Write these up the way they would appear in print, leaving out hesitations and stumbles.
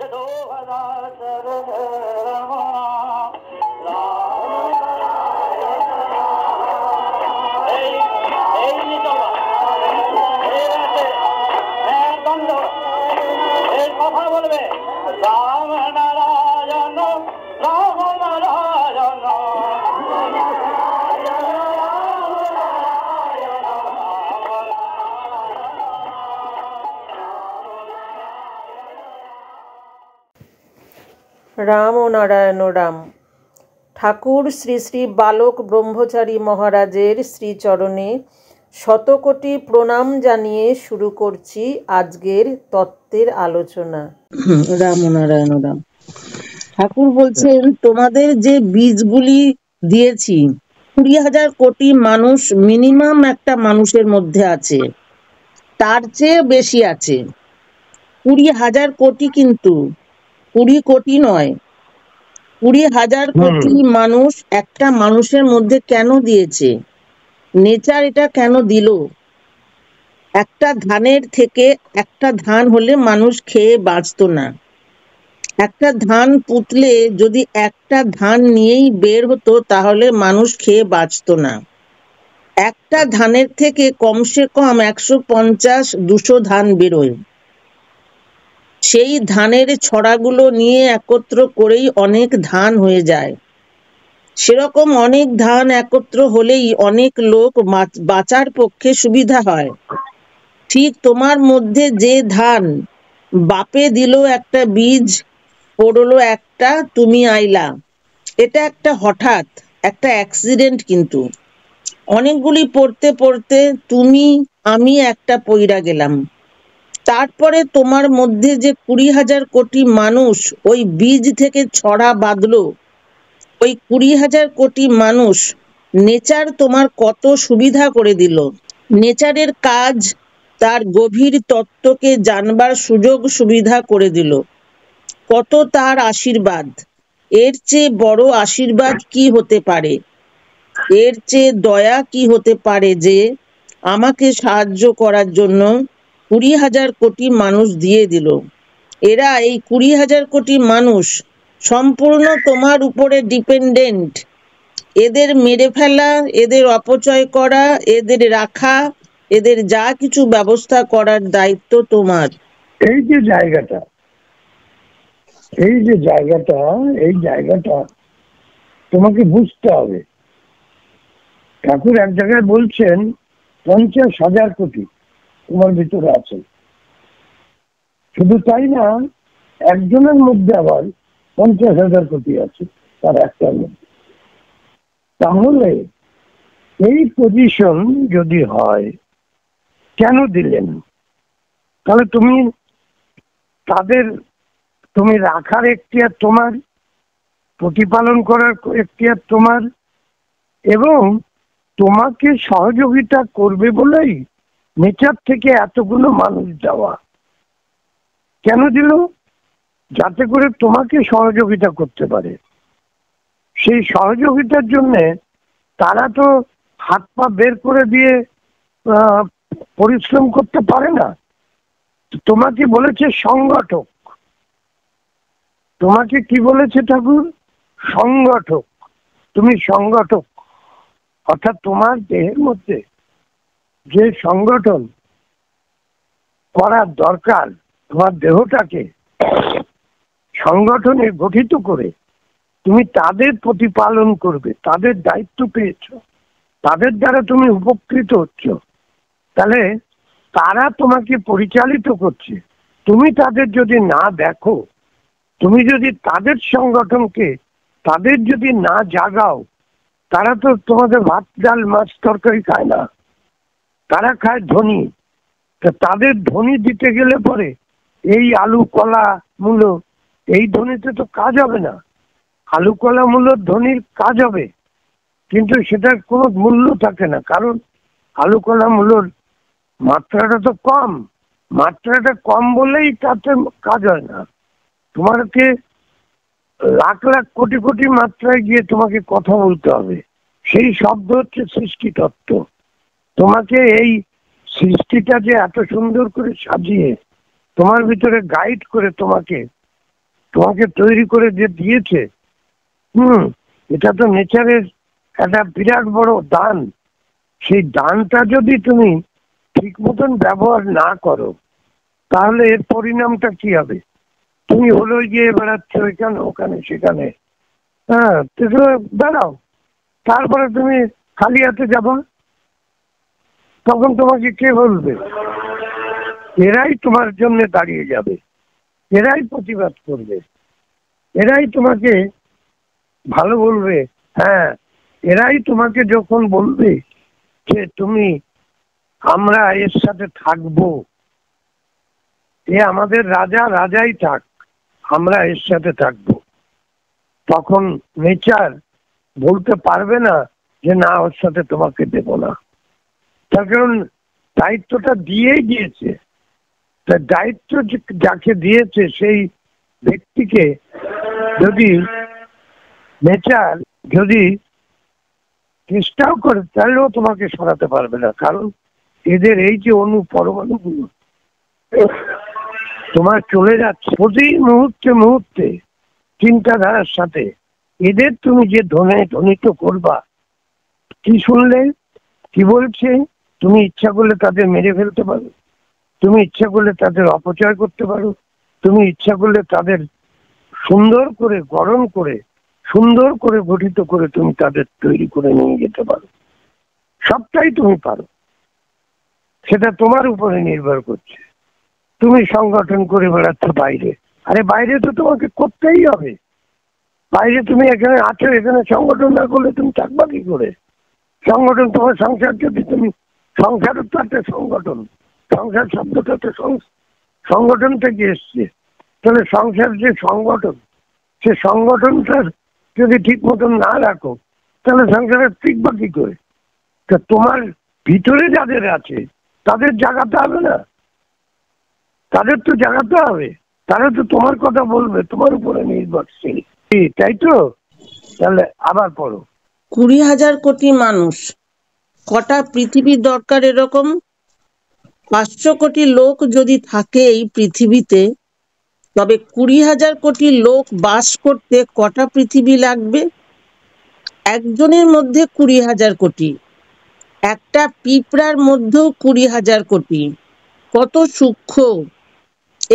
কথা বলবে রাম নারায়ণ রাম নারায়ণ রাম ও নারায়ণ রাম। ঠাকুর শ্রী শ্রী বালক ব্রহ্মচারী মহারাজের শ্রীচরণে শতকোটি প্রণাম জানিয়ে শুরু করছি আজকের তত্ত্বের আলোচনা। রাম ও নারায়ণ রাম। ঠাকুর বলছেন, তোমাদের যে বীজগুলি দিয়েছি 20,000 কোটি মানুষ মিনিমাম একটা মানুষের মধ্যে আছে, তার চেয়ে বেশি আছে। 20,000 কোটি, কিন্তু 20 কোটি নয়। 20,000 কোটি মানুষ একটা মানুষের মধ্যে কেন দিয়েছে? নেচার এটা কেন দিল? একটা ধানের থেকে একটা ধান হলে মানুষ খেয়ে বাঁচতো না। একটা ধান পুতলে যদি একটা ধান নিয়েই বের হতো তাহলে মানুষ খেয়ে বাঁচতো না। একটা ধানের থেকে কমসে কম 150-200 ধান বেরোয়। সেই ধানের ছড়াগুলো নিয়ে একত্র করেই অনেক ধান হয়ে যায়। সেরকম অনেক ধান একত্র হলেই অনেক লোক বাঁচার পক্ষে সুবিধা হয়। ঠিক তোমার মধ্যে যে ধান, বাপে দিল একটা বীজ, পড়লো একটা, তুমি আইলা। এটা একটা হঠাৎ একটা অ্যাক্সিডেন্ট, কিন্তু অনেকগুলি পড়তে পড়তে তুমি আমি একটা পইড়া গেলাম। তারপরে তোমার মধ্যে যে 20,000 কোটি মানুষ ওই বীজ থেকে ছড়া বাঁধলো, ওই 20,000 কোটি মানুষ নেচার তোমার কত সুবিধা করে দিল। নেচারের কাজ, তার গভীর তত্ত্বকে জানবার সুযোগ সুবিধা করে দিল। কত তার আশীর্বাদ! এর চেয়ে বড় আশীর্বাদ কি হতে পারে? এর চেয়ে দয়া কি হতে পারে যে আমাকে সাহায্য করার জন্য 20,000 কোটি মানুষ দিয়ে দিল। এরা, এই 20,000 কোটি মানুষ সম্পূর্ণ তোমার উপরে ডিপেন্ডেন্ট। এদের মেরে ফেলা, এদের অপচয় করা, এদের রাখা, এদের যা কিছু ব্যবস্থা করার দায়িত্ব তোমার। এই যে জায়গাটা এই জায়গাটা তোমাকে বুঝতে হবে। ঠাকুর এক জায়গায় বলছেন 50,000 কোটি তোমার ভিতরে আছে। শুধু তাই না, একজনের মধ্যে আবার 50,000 কোটি আছে, তার একটার মধ্যে। তাহলে এই পজিশন যদি হয়, কেন দিলেন? তাহলে তুমি রাখার এখতিয়ার তোমার, প্রতিপালন করার এখতিয়ার তোমার, এবং তোমাকে সহযোগিতা করবে বলেই নেচার থেকে এতগুলো মানুষ দেওয়া। কেন দিল? যাতে করে তোমাকে সহযোগিতা করতে পারে। সেই সহযোগিতার জন্য তারা তো হাত পা বের করে দিয়ে পরিশ্রম করতে পারে না। তোমাকে বলেছে সংগঠক। তোমাকে কি বলেছে ঠাকুর? সংগঠক। তুমি সংগঠক, অর্থাৎ তোমার দেহের মধ্যে যে সংগঠন করার দরকার, তোমার দেহটাকে সংগঠনে গঠিত করে তুমি তাদের প্রতিপালন করবে, তাদের দায়িত্ব পেয়েছ, তাদের দ্বারা তুমি উপকৃত হচ্ছ। তাহলে তারা তোমাকে পরিচালিত করছে। তুমি তাদের যদি না দেখো, তুমি যদি তাদের সংগঠনকে তাদের যদি না জাগাও, তারা তো তোমাদের ভাত ডাল মাছ তরকারি খায় না, তারা খায় ধনী। তাদের ধনী দিতে গেলে পরে এই আলু কলা মূলো, এই ধনীতে তো কাজ হবে না। আলু কলা মূলোর ধনীর কাজ হবে, কিন্তু সেটার কোনো মূল্য থাকে না, কারণ আলু কলা মূলোর মাত্রাটা তো কম। মাত্রাটা কম বলেই তাতে কাজ হয় না। তোমাকে লাখ লাখ কোটি কোটি মাত্রায় গিয়ে তোমাকে কথা বলতে হবে। সেই শব্দ হচ্ছে সৃষ্টি তত্ত্ব। তোমাকে এই সৃষ্টিটা যে এত সুন্দর করে সাজিয়ে তোমার ভিতরে গাইড করে তোমাকে তোমাকে তৈরি করে যে দিয়েছে, এটা তো নেচারের একটা বিরাট বড় দান। সেই দানটা যদি তুমি ঠিক মতন ব্যবহার না করো, তাহলে এর পরিণামটা কি হবে? তুমি হলো গিয়ে বেড়াচ্ছ এখানে ওখানে সেখানে, দাঁড়াও, তারপরে তুমি খালি হাতে যাবো, তখন তোমাকে কে বলবে? এরাই তোমার জন্য দাঁড়িয়ে যাবে, এরাই প্রতিবাদ করবে, এরাই তোমাকে ভালো বলবে। হ্যাঁ, এরাই তোমাকে যখন বলবে যে তুমি, আমরা এর সাথে থাকবো, এ আমাদের রাজা, রাজাই থাক, আমরা এর সাথে থাকবো, তখন নেচার বলতে পারবে না যে না, ওর সাথে তোমাকে দেব না। তার কারণ দায়িত্বটা দিয়েই দিয়েছে। দায়িত্ব যাকে দিয়েছে সেই ব্যক্তিকে যদি নেচার যদি চেষ্টাও করে, তাহলেও তোমাকে সরাতে পারবে না। কারণ এদের এই যে পরমাণুগুলো তোমার চলে যাচ্ছে প্রতি মুহূর্তে মুহূর্তে চিন্তাধারার সাথে, এদের তুমি যে ধ্বনিত করবা, কি শুনলে, কি বলছে, তুমি ইচ্ছা করলে তাদের মেরে ফেলতে পারো, তুমি ইচ্ছা করলে তাদের অপচয় করতে পারো, তুমি ইচ্ছা করলে তাদের সুন্দর করে গড়ন করে, সুন্দর করে গঠিত করে তুমি তাদের তৈরি করে নিয়ে যেতে পারো। সবটাই তুমি পারো, সেটা তোমার উপরে নির্ভর করছে। তুমি সংগঠন করে বেড়াচ্ছ বাইরে, আরে বাইরে তো তোমাকে করতেই হবে। বাইরে তুমি এখানে আছো, এখানে সংগঠন না করলে তুমি থাকবা কি করে? সংগঠন তোমার সংসার, যদি তুমি সংসারের তো একটা সংগঠন, সংসার শব্দটা তো সংগঠন থেকে এসছে, তাহলে সংসার যে সংগঠন, সে সংগঠনটা যদি ঠিক মতন না রাখো, তাহলে সংসারে টিকবা কি করে? তা তোমার ভিতরে যাদের আছে তাদের জাগাতে হবে না? তাদের তো জাগাতে হবে, তারা তো তোমার কথা বলবে, তোমার উপরে নির্ভরশীল, তাই তো? তাহলে আবার পড়ো। 20,000 কোটি মানুষ, কটা পৃথিবী দরকার এরকম? 500 কোটি লোক যদি থাকে এই পৃথিবীতে, তবে 20,000 কোটি লোক বাস করতে কটা পৃথিবী লাগবে? একজনের মধ্যে 20,000 কোটি, একটা পিঁপড়ার মধ্যেও 20,000 কোটি। কত সূক্ষ্ম!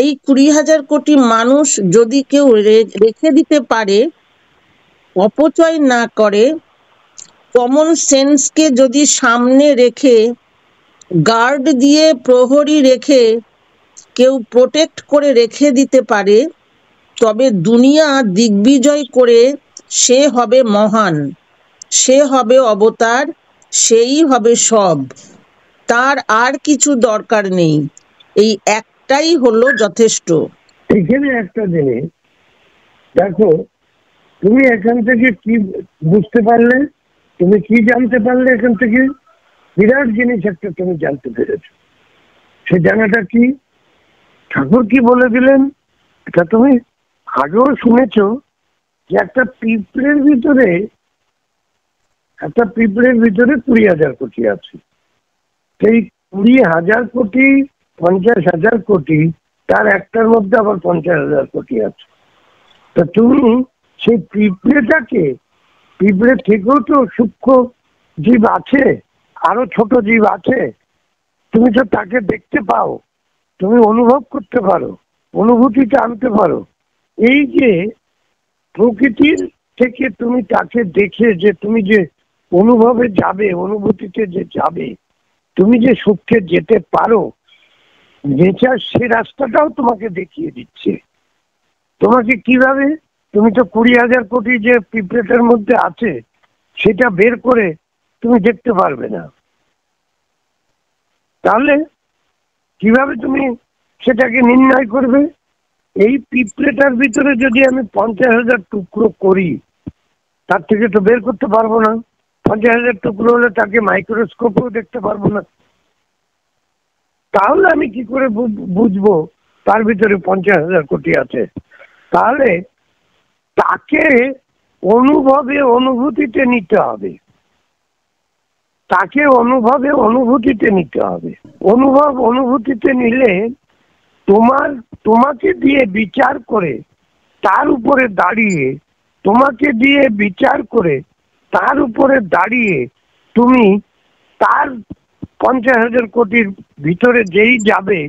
এই 20,000 কোটি মানুষ যদি কেউ রেখে দিতে পারে, অপচয় না করে, কমন সেন্সকে যদি সামনে রেখে, গার্ড দিয়ে, প্রহরী রেখে কেউ প্রোটেক্ট করে রেখে দিতে পারে, তবে দুনিয়া দিগ্বিজয় করে সে হবে মহান, সে হবে অবতার, সেই হবে সব। তার আর কিছু দরকার নেই, এই একটাই হলো যথেষ্ট। এখানে একটা জিনিস দেখো, তুমি এখান থেকে কি বুঝতে পারলে, তুমি কি জানতে পারলে? এখান থেকে বিরাট জিনিস একটা তুমি জানতে পেরেছো। সে জানাটা কি? ঠাকুর কি বলে দিলেন, এটা তুমি আগেও শুনেছ, যে একটা পিঁপড়ের ভিতরে 20,000 কোটি আছে। সেই 20,000 কোটি, 50,000 কোটি, তার একটার মধ্যে আবার 50,000 কোটি আছে। তা তুমি সেই পিঁপড়েটাকে, পিঁপড়ে থেকেও তো সূক্ষ্ম জীব আছে, আরো ছোট জীব আছে, তুমি তো তাকে দেখতে পাও, তুমি অনুভব করতে পারো, অনুভূতিটা আনতে পারো। এই যে প্রকৃতির থেকে তুমি তাকে দেখে যে তুমি যে অনুভবে যাবে, অনুভূতিতে যে যাবে, তুমি যে সুখে যেতে পারো, নেচার সে রাস্তাটাও তোমাকে দেখিয়ে দিচ্ছে। তোমাকে কিভাবে? তুমি তো 20,000 কোটি যে পিঁপড়েটার মধ্যে আছে সেটা বের করে তুমি দেখতে পারবে না, তাহলে কিভাবে তুমি সেটাকে নির্ণয় করবে? এই পিঁপড়েটার ভিতরে যদি আমি 50,000 টুকরো করি, তার থেকে তো বের করতে পারবো না। 50,000 টুকরো হলে তাকে মাইক্রোস্কোপেও দেখতে পারবো না। তাহলে আমি কি করে বুঝবো তার ভিতরে 50,000 কোটি আছে? তাহলে তাকে অনুভবে, অনুভূতিতে নিতে হবে, তাকে অনুভবে, অনুভূতিতে নিতে হবে। অনুভব, অনুভূতিতে নিলে তোমাকে দিয়ে বিচার করে তার উপরে দাঁড়িয়ে, তোমাকে দিয়ে বিচার করে তার উপরে দাঁড়িয়ে তুমি তার 50,000 কোটির ভিতরে যেই যাবে,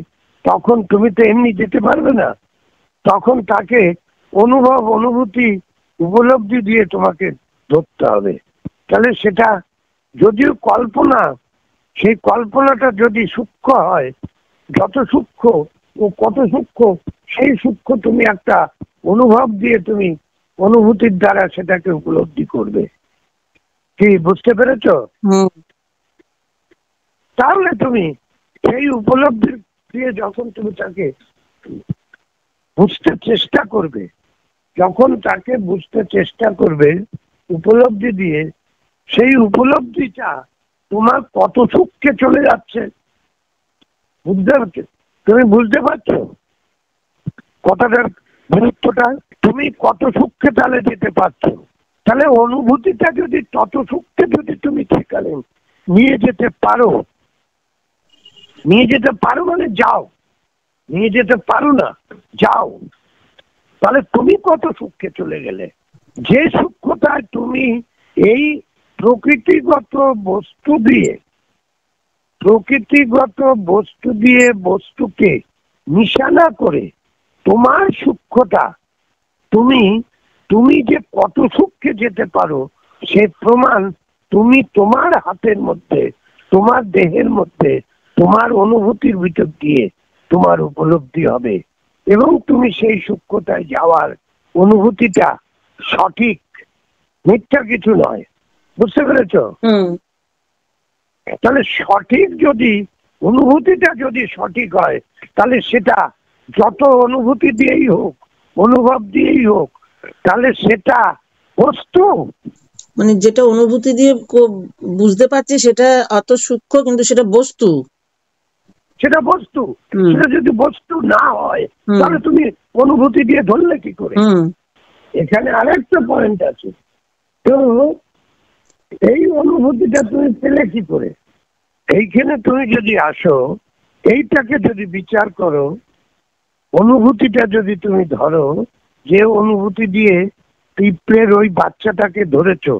তখন তুমি তো এমনি যেতে পারবে না। তখন তাকে অনুভব, অনুভূতি, উপলব্ধি দিয়ে তোমাকে ধরতে হবে। তাহলে সেটা যদিও কল্পনা, সেই কল্পনাটা যদি সূক্ষ্ম হয়, যত সূক্ষ্ম ও কত সূক্ষ্ম, সেই সূক্ষ্ম তুমি একটা অনুভব দিয়ে তুমি অনুভূতির দ্বারা সেটাকে উপলব্ধি করবে। কি বুঝতে পেরেছো? তাহলে তুমি সেই উপলব্ধি দিয়ে যখন তুমি তাকে বুঝতে চেষ্টা করবে, যখন তাকে বুঝতে চেষ্টা করবে উপলব্ধি দিয়ে, সেই উপলব্ধিটা তোমার কত সূক্ষ্মে চলে যাচ্ছে বুঝতে পারছো? তুমি বুঝতে পারছো কথাটার গুরুত্বটা? তুমি কত সূক্ষ্মে তাহলে যেতে পারছো। তাহলে অনুভূতিটা যদি তত সূক্ষ্মে যদি তুমি সেখানে নিয়ে যেতে পারো, নিয়ে যেতে পারো মানে যাও, নিয়ে যেতে পারো না যাও, তাহলে তুমি কত সূক্ষ্মে চলে গেলে। যে সূক্ষ্মতায় তুমি এই প্রকৃতিগত বস্তু দিয়ে, প্রকৃতিগত বস্তু দিয়ে বস্তুকে নিশানা করে তোমার সূক্ষ্মতা, তুমি তুমি যে কত সূক্ষ্মে যেতে পারো সে প্রমাণ তুমি তোমার হাতের মধ্যে, তোমার দেহের মধ্যে, তোমার অনুভূতির ভিতর দিয়ে তোমার উপলব্ধি হবে, এবং তুমি সেই সূক্ষ্মতায় যাওয়ার অনুভূতিটা সঠিক, মিথ্যা কিছু নয়। বুঝতে পেরেছো? তাহলে সঠিক যদি অনুভূতিটা যদি সঠিক হয়, তাহলে সেটা যত অনুভূতি দিয়েই হোক, অনুভব দিয়েই হোক, তাহলে সেটা বস্তু। মানে যেটা অনুভূতি দিয়ে বুঝতে পারছি সেটা অত সূক্ষ্ম, কিন্তু সেটা বস্তু। সেটা বস্তু। সেটা যদি বস্তু না হয় তাহলে তুমি অনুভূতি দিয়ে ধরলে কি করে? এখানে আরেকটা পয়েন্ট আছে, তো এই অনুভূতিটা তুমি পেলে কি করে? এইখানে তুমি যদি আসো, এইটাকে যদি বিচার করো, অনুভূতিটা যদি তুমি ধরো, যে অনুভূতি দিয়ে পিঁপড়ের ওই বাচ্চাটাকে ধরেছো,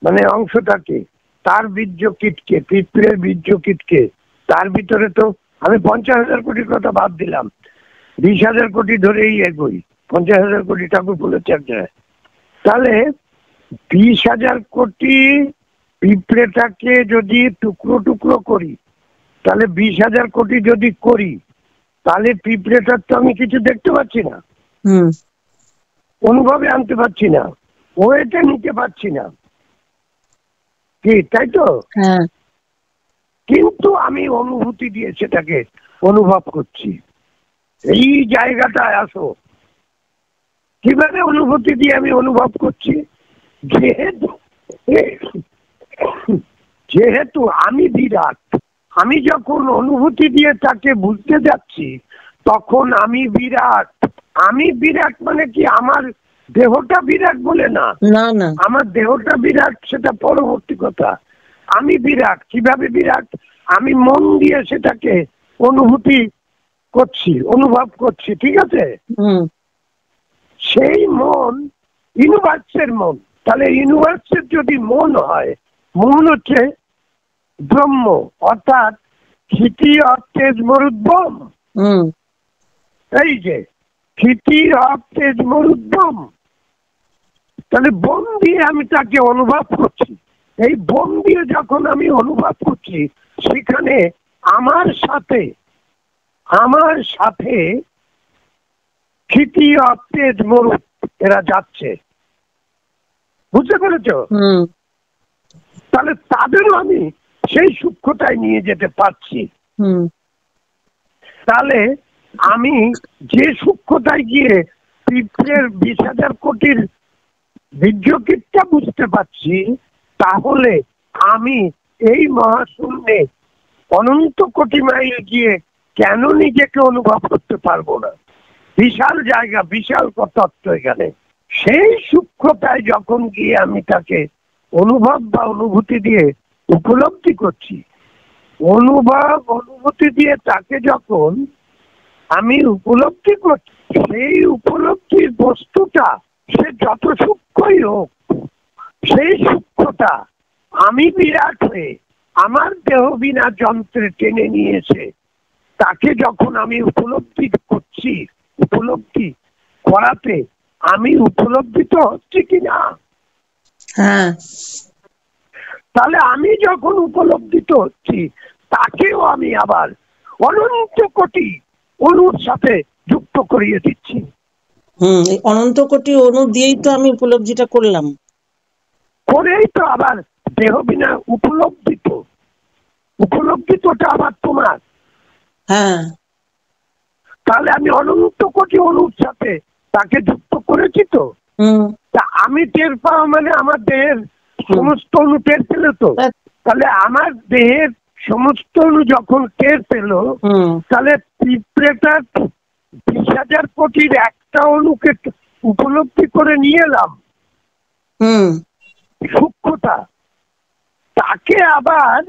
মানে অংশটাকে, তার বীর্য কীটকে, পিঁপড়ের বীর্য কীটকে, তার ভিতরে তো আমি 50,000 কোটির কথা বাদ দিলাম, 20,000 কোটি ধরেই এগোই, 50,000 কোটি ঠাকুর বলেছে এক জায়গায়। তাহলে 20,000 কোটি পিঁপড়েটাকে যদি টুকরো টুকরো করি, তাহলে 20,000 কোটি যদি করি, তাহলে পিঁপড়েটার তো আমি কিছু দেখতে পাচ্ছি না, অনুভবে আনতে পারছি না, ওয়েটে নিতে পারছি না, কি তাই তো? কিন্তু আমি অনুভূতি দিয়ে সেটাকে অনুভব করছি। এই জায়গাটায় আসো, কিভাবে অনুভূতি দিয়ে আমি অনুভব করছি? যেহেতু আমি বিরাট, আমি যখন অনুভূতি দিয়ে তাকে বুঝতে যাচ্ছি, তখন আমি বিরাট। আমি বিরাট মানে কি আমার দেহটা বিরাট বলে না, না, আমার দেহটা বিরাট সেটা পরবর্তী কথা। আমি বিরাট। কিভাবে বিরাট? আমি মন দিয়ে সেটাকে অনুভূতি করছি, অনুভব করছি, ঠিক আছে? সেই মন ইউনিভার্সের মন। তাহলে ইউনিভার্সের যদি মন হয়, মন হচ্ছে ব্রহ্ম, অর্থাৎ ক্ষিতি অর্থেজ মরুদ্ভম। এই যে ক্ষিতি অর্থেজ মরুদ্ভম, তাহলে বোম দিয়ে আমি তাকে অনুভব করছি। এই বোম দিয়ে যখন আমি অনুভব করছি, সেখানে আমার সাথে ক্ষিতি অর্থেজ মরুদ এরা যাচ্ছে, বুঝতে পেরেছো? তাহলে তাদেরও আমি সেই সূক্ষ্মতায় নিয়ে যেতে পারছি। তাহলে আমি যে সূক্ষ্মতায় গিয়ে পিঁপড়ের 20,000 কোটির বীর্যকীটটা বুঝতে পারছি, তাহলে আমি এই মহাশূন্যে অনন্ত কোটি মাইল গিয়ে কেন নিজেকে অনুভব করতে পারবো না? বিশাল জায়গা, বিশাল তত্ত্ব এখানে। সেই সূক্ষ্মতায় যখন গিয়ে আমি তাকে অনুভব বা অনুভূতি দিয়ে উপলব্ধি করছি, অনুভব অনুভূতি দিয়ে তাকে যখন আমি উপলব্ধি করছি, সেই উপলব্ধির বস্তুটা সে যত সূক্ষ্মই হোক, সেই সূক্ষ্মতা আমি বিরাট হয়ে আমার দেহ বিনা যন্ত্রে টেনে নিয়েছে, তাকে যখন আমি উপলব্ধি করছি, উপলব্ধি করাতে আমি উপলব্ধিত হচ্ছে কিনা? হ্যাঁ, তাহলে আমি যখন উপলব্ধিত হচ্ছি, তাকেও আমি আবার অনন্ত কোটি অনুর সাথে যুক্ত করিয়ে দিচ্ছি। এই অনন্ত কোটি অণু দিয়েই তো আমি উপলব্ধিটা করলাম। করেই তো আবার দেহ বিনা উপলব্ধিত, উপলব্ধিতটা আবার তোমার। হ্যাঁ, তাহলে আমি অনন্ত কোটি অনুর সাথে তাকে যুক্ত করেছি তো। তা আমি টের পাওয়া মানে আমার দেহের সমস্ত অনু টের পেল তো। তাহলে আমার দেহের সমস্ত অনু যখন টের পেল, তাহলে পিঁপড়েটার 20,000 কোটির একটা অনুকে উপলব্ধি করে নিয়ে এলাম সূক্ষ্মতা, তাকে আবার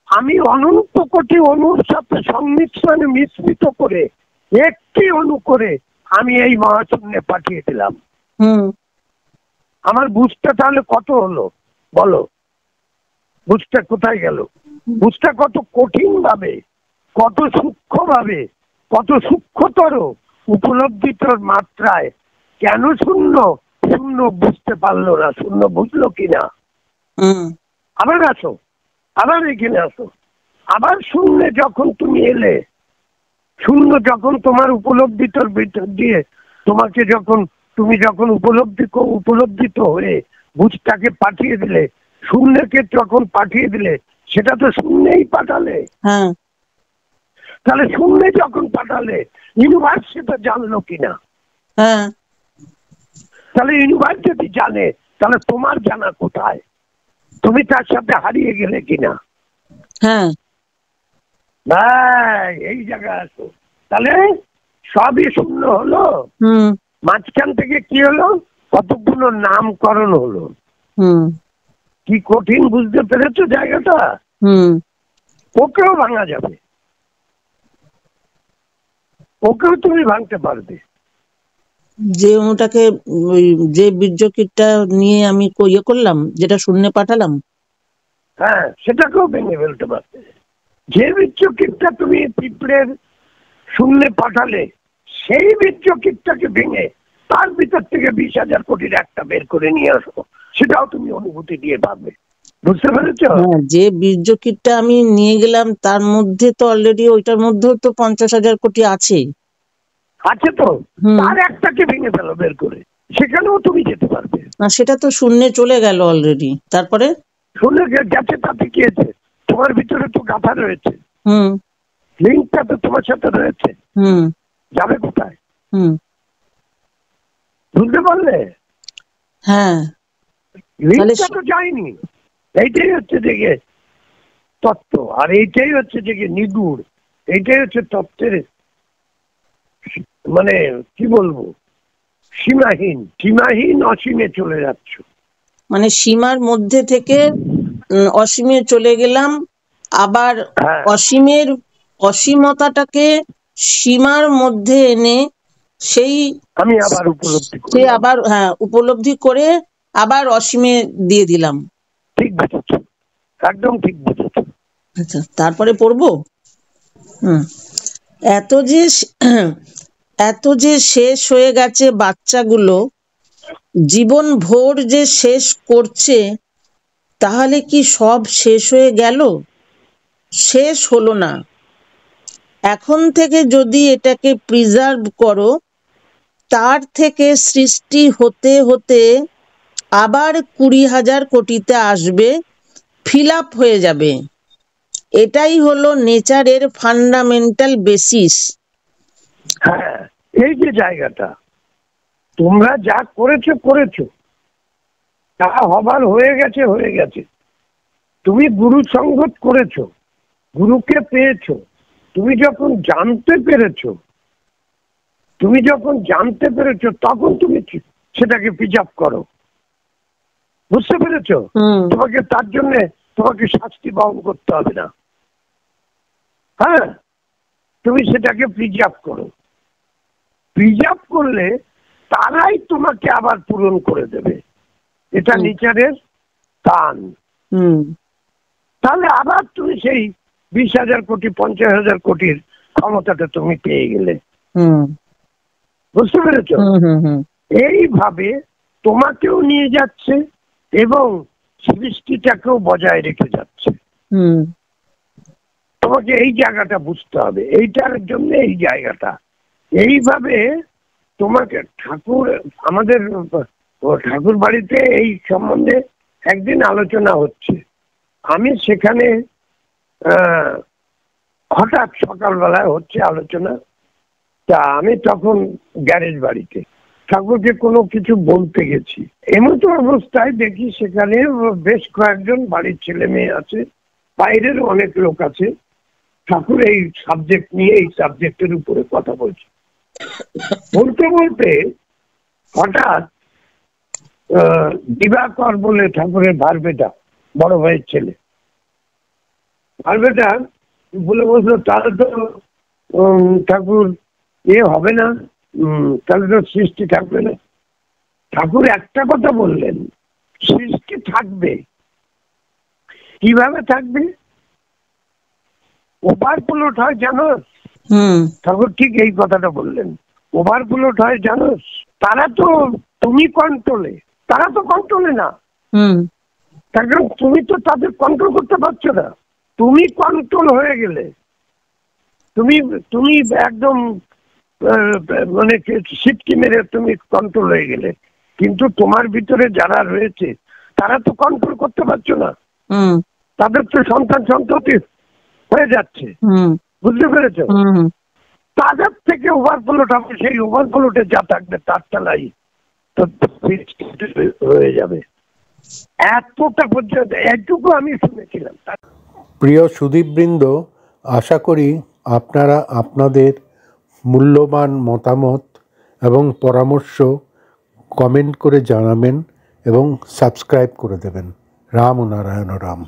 আমি অনন্ত কোটি অনুর সাথে সংমিশ্রণে মিশ্রিত করে একটি অনু করে আমি এই মহাশূন্যে পাঠিয়ে দিলাম। আমার বুঝটা তাহলে কত হলো বলো? বুঝটা কোথায় গেল? বুঝটা কত কঠিন ভাবে, কত সূক্ষ্ম ভাবে, কত সূক্ষ্মতর উপলব্ধিত মাত্রায়। কেন শূন্য শূন্য বুঝতে পারলো না? শূন্য বুঝলো কিনা? আবার আসো, আবার এখানে আসো। আবার শূন্যে যখন তুমি এলে, শূন্য যখন তোমার উপলব্ধিতর ভিতর দিয়ে তোমাকে যখন তুমি যখন উপলব্ধিত হয়ে বুঝটাকে পাঠিয়ে দিলে, শূন্যকে যখন পাঠিয়ে দিলে, সেটা তো শূন্যেই পাঠালে। তাহলে শূন্যে যখন পাঠালে ইউনিভার্স সেটা জানলো কিনা? তাহলে ইউনিভার্স যদি জানে, তাহলে তোমার জানা কোথায়? তুমি তার সাথে হারিয়ে গেলে কিনা? ভাই এই জায়গায় আসো। তাহলে সবই শূন্য হলো, মাঝখান থেকে কি হলো? কতগুলো নামকরণ হলো। কি কঠিন, বুঝতে পেরেছো জায়গাটা? ওকেও ভাঙা যাবে, ওকেও তুমি ভাঙতে পারবে। যে অণুটাকে যে বীর্যকীটটা নিয়ে আমি ইয়ে করলাম, যেটা শূন্যে পাঠালাম, হ্যাঁ, সেটাকেও ভেঙে ফেলতে পারবে। যে বীর্যকীটটা তুমি পিঁপড়ের শূন্যে পাঠালে, সেই বীর্যকীটটাকে ভেঙে তার ভিতর থেকে 20,000 কোটির একটা বের করে নিয়ে আসো, সেটাও তুমি অনুভূতি দিয়ে পাবে। বুঝতে পেরেছ? যে বীর্যকীটটা আমি নিয়ে গেলাম তার মধ্যে তো অলরেডি ওইটার মধ্যেও তো 50,000 কোটি আছে। আছে তো, তার একটাকে ভেঙে ফেলো বের করে, সেখানেও তুমি যেতে পারবে। না, সেটা তো শূন্যে চলে গেল অলরেডি। তারপরে শূন্যে গেছে, তাতে কি হয়েছে? তোমার ভিতরে তো গাথা রয়েছে, লিঙ্কটা তো তোমার সাথে রয়েছে, যাবে কোথায়? বুঝতে পারলে? হ্যাঁ, লিঙ্কটা তো যায়নি। এইটাই হচ্ছে যে তত্ত্ব, আর এইটাই হচ্ছে যে নিগুড়, এইটাই হচ্ছে তত্ত্বের মানে কি বলবো, সীমাহীন। সীমাহীন অসীমে চলে যাচ্ছ, মানে সীমার মধ্যে থেকে অসীমে চলে গেলাম, আবার অসীমের অসীমতাটাকে সীমার মধ্যে এনে সেই আমি আবার উপলব্ধি করি, সে আবার উপলব্ধি করে আবার অসীমে দিয়ে দিলাম। ঠিক বুঝেছ, একদম ঠিক বুঝেছ। আচ্ছা, তারপরে পড়বো। এত যে শেষ হয়ে গেছে বাচ্চাগুলো, জীবন ভোর যে শেষ করছে, তাহলে কি সব শেষ হয়ে গেল? শেষ হলো না। এখন থেকে যদি এটাকে প্রিজার্ভ করো, তার থেকে সৃষ্টি হতে হতে আবার 20,000 কোটিতে আসবে, ফিল আপ হয়ে যাবে। এটাই হলো নেচারের ফান্ডামেন্টাল বেসিস। হ্যাঁ, এই যে জায়গাটা তোমরা যা করেছো করেছো, তা হবার হয়ে গেছে হয়ে গেছে। তুমি গুরু সঙ্গত করেছো, গুরুকে পেয়েছো। তুমি যখন জানতে পেরেছো, তখন তুমি সেটাকে প্রিজার্ভ করো। বুঝতে পেরেছো? তোমাকে তার জন্য তোমাকে শাস্তি বহন করতে হবে না। হ্যাঁ, তুমি সেটাকে প্রিজার্ভ করো। প্রিজার্ভ করলে তারাই তোমাকে আবার পূরণ করে দেবে। এটা নেচারের টান। তাহলে আবার তুমি সেই 20,000 কোটি 50,000 কোটির ক্ষমতাটা তুমি পেয়ে গেলে। বুঝতে পেরেছ? এইভাবে তোমাকেও নিয়ে যাচ্ছে এবং সৃষ্টিটাকেও বজায় রেখে যাচ্ছে। তোমাকে এই জায়গাটা বুঝতে হবে, এইটার জন্য এই জায়গাটা। এইভাবে তোমাকে ঠাকুর, আমাদের ঠাকুর বাড়িতে এই সম্বন্ধে একদিন আলোচনা হচ্ছে। আমি সেখানে হঠাৎ সকালবেলায় হচ্ছে আলোচনা, তা আমি তখন গ্যারেজ বাড়িতে ঠাকুরকে কোনো কিছু বলতে গেছি। এমতো অবস্থায় দেখি সেখানে বেশ কয়েকজন বাড়ির ছেলে মেয়ে আছে, বাইরের অনেক লোক আছে। ঠাকুর এই সাবজেক্ট নিয়ে, এই সাবজেক্টের উপরে কথা বলছে। বলতে বলতে হঠাৎ দিবাকর বলে ঠাকুরের ভারবেটা, বড় ভাইয়ের ছেলে, ভারবেটা বলে বসলো, তাহলে তো ঠাকুর হবে না, তাহলে তো সৃষ্টি থাকবে না। ঠাকুর একটা কথা বললেন, সৃষ্টি থাকবে। কিভাবে থাকবে? ওভারফ্লোট হয় জানোস? ঠাকুর ঠিক এই কথাটা বললেন, ওভারফ্লোট হয় জানোস? তারা তো, তুমি কন্ট্রোলে, তারা তো কন্ট্রোলে না। কারণ তুমি তো তাদের কন্ট্রোল করতে পারছো না। তুমি কন্ট্রোল হয়ে গেলে, তুমি একদম মানে সিটকি মেরে তুমি কন্ট্রোল হয়ে গেলে, কিন্তু তোমার ভিতরে যারা রয়েছে তারা তো কন্ট্রোল করতে পারছো না। তাদের তো সন্তান সন্ততি হয়ে যাচ্ছে। বুঝতে পেরেছো? তাদের থেকে ওভারফ্লোট হবে, সেই ওভারফ্লোটে যা থাকবে তার চালাই তো হয়ে যাবে। এতটা পর্যন্ত এটুকু আমি শুনেছিলাম। প্রিয় সুধীবৃন্দ, আশা করি আপনারা আপনাদের মূল্যবান মতামত এবং পরামর্শ কমেন্ট করে জানাবেন এবং সাবস্ক্রাইব করে দেবেন। রাম ও নারায়ণ রাম।